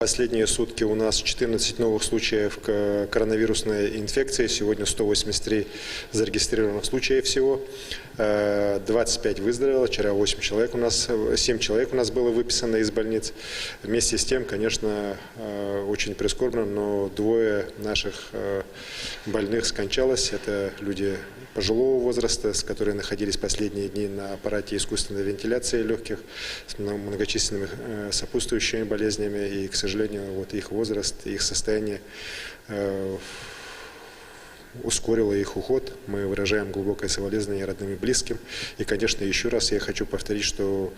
Последние сутки у нас 14 новых случаев коронавирусной инфекции. Сегодня 183 зарегистрированных случая всего. 25 выздоровело. Вчера 7 человек у нас было выписано из больниц. Вместе с тем, конечно, очень прискорбно, но двое наших больных скончалось. Это люди пожилого возраста, которые находились последние дни на аппарате искусственной вентиляции легких с многочисленными сопутствующими болезнями. И, к сожалению, вот их возраст, их состояние ускорило их уход. Мы выражаем глубокое соболезнование родным и близким. И, конечно, еще раз я хочу повторить, что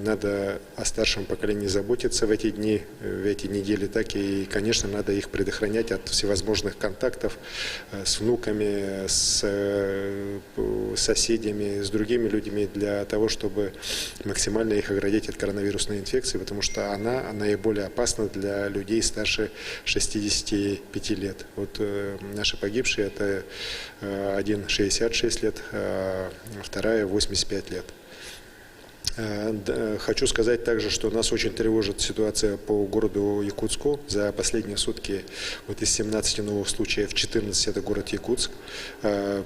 надо о старшем поколении заботиться в эти дни, в эти недели, так и, конечно, надо их предохранять от всевозможных контактов с внуками, с соседями, с другими людьми, для того, чтобы максимально их оградить от коронавирусной инфекции, потому что она наиболее опасна для людей старше 65 лет. Вот наши погибшие, это один 66 лет, вторая 85 лет. Хочу сказать также, что нас очень тревожит ситуация по городу Якутску. За последние сутки вот из 17 новых случаев 14 это город Якутск.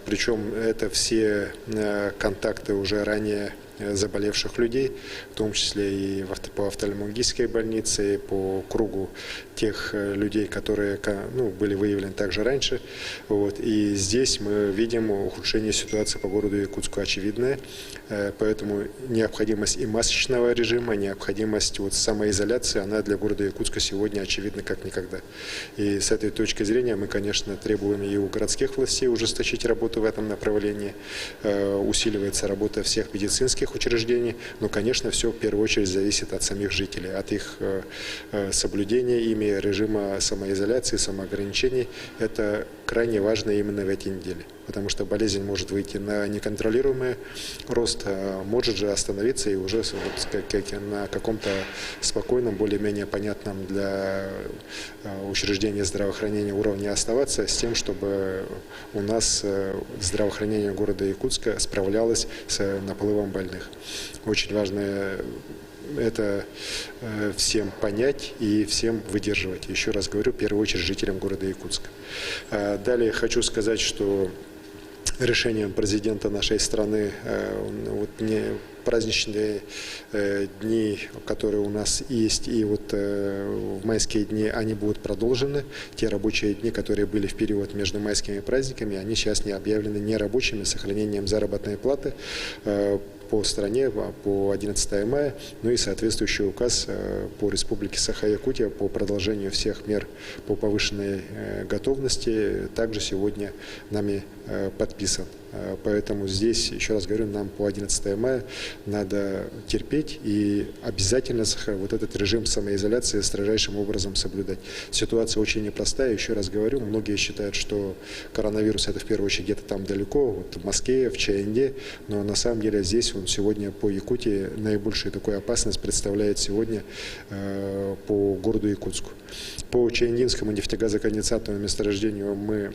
Причем это все контакты уже ранее заболевших людей, в том числе и по офтальмологической больнице, и по кругу тех людей, которые были выявлены также раньше. Вот. И здесь мы видим ухудшение ситуации по городу Якутску очевидное, поэтому необходимость и масочного режима, необходимость самоизоляции, она для города Якутска сегодня очевидна как никогда. И с этой точки зрения мы, конечно, требуем и у городских властей ужесточить работу в этом направлении, усиливается работа всех медицинских учреждений, но, конечно, все в первую очередь зависит от самих жителей, от их соблюдения ими режима самоизоляции, самоограничений. Это крайне важно именно в эти недели, потому что болезнь может выйти на неконтролируемый рост, может же остановиться и уже на каком-то спокойном, более-менее понятном для учреждения здравоохранения уровне оставаться, с тем, чтобы у нас здравоохранение города Якутска справлялось с наплывом больных. Очень важно это всем понять и всем выдерживать. Еще раз говорю, в первую очередь жителям города Якутска. Далее хочу сказать, что решением президента нашей страны праздничные дни, которые у нас есть, и в майские дни они будут продолжены. Те рабочие дни, которые были в период между майскими праздниками, они сейчас не объявлены нерабочими, с сохранением заработной платы по стране по 11 мая, ну и соответствующий указ по Республике Саха-Якутия по продолжению всех мер по повышенной готовности также сегодня нами подписан. Поэтому здесь, еще раз говорю, нам по 11 мая надо терпеть и обязательно вот этот режим самоизоляции строжайшим образом соблюдать. Ситуация очень непростая, еще раз говорю, многие считают, что коронавирус это в первую очередь где-то там далеко, вот в Москве, в Чаянде, но на самом деле здесь он сегодня по Якутии наибольшую такую опасность представляет сегодня по городу Якутску. По Чаяндинскому нефтегазоконденсатному месторождению мы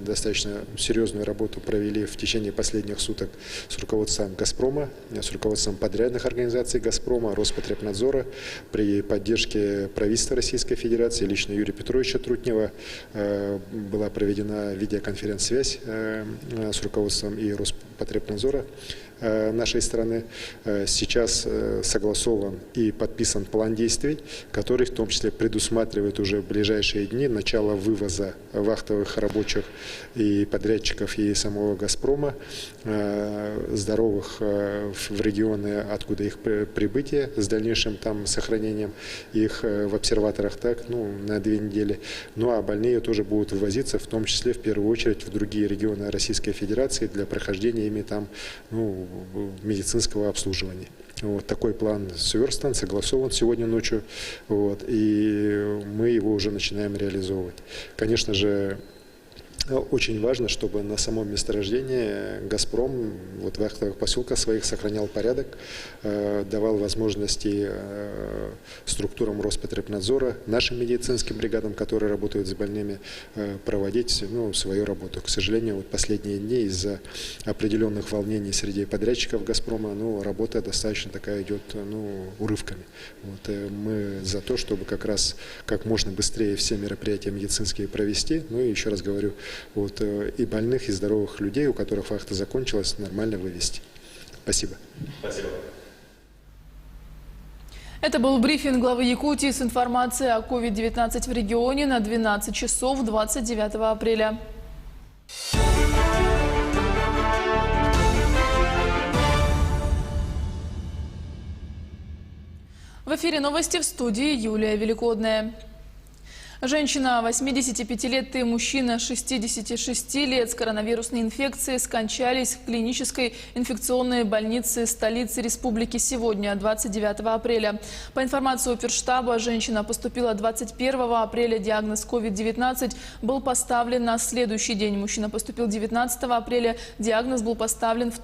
достаточно серьезную работу провели в течение последних суток с руководством «Газпрома», с руководством подрядных организаций «Газпрома», Роспотребнадзора, при поддержке правительства Российской Федерации, лично Юрия Петровича Трутнева, была проведена видеоконференц-связь с руководством и Роспотребнадзора нашей страны. Сейчас согласован и подписан план действий, который в том числе предусматривает уже в ближайшие дни начало вывоза вахтовых рабочих и подрядчиков и самого «Газпрома» здоровых в регионы, откуда их прибытие, с дальнейшим там сохранением их в обсерваторах на 2 недели. Ну а больные тоже будут вывозиться, в том числе в первую очередь в другие регионы Российской Федерации для прохождения ими там медицинского обслуживания. Вот такой план сверстан, согласован сегодня ночью, и мы его уже начинаем реализовывать. Конечно же, очень важно, чтобы на самом месторождении «Газпром» вот в вахтовых поселках своих сохранял порядок, давал возможности структурам Роспотребнадзора, нашим медицинским бригадам, которые работают с больными, проводить свою работу. К сожалению, вот последние дни из-за определенных волнений среди подрядчиков «Газпрома» работа достаточно такая идет урывками. Вот, мы за то, чтобы как раз как можно быстрее все мероприятия медицинские провести. Ну и еще раз говорю, вот, и больных, и здоровых людей, у которых вахта закончилась, нормально вывести. Спасибо. Спасибо. Это был брифинг главы Якутии с информацией о COVID-19 в регионе на 12 часов 29 апреля. В эфире новости, в студии Юлия Великодная. Женщина 85 лет и мужчина 66 лет с коронавирусной инфекцией скончались в клинической инфекционной больнице столицы республики сегодня, 29 апреля. По информации Оперштаба, женщина поступила 21 апреля. Диагноз COVID-19 был поставлен на следующий день. Мужчина поступил 19 апреля. Диагноз был поставлен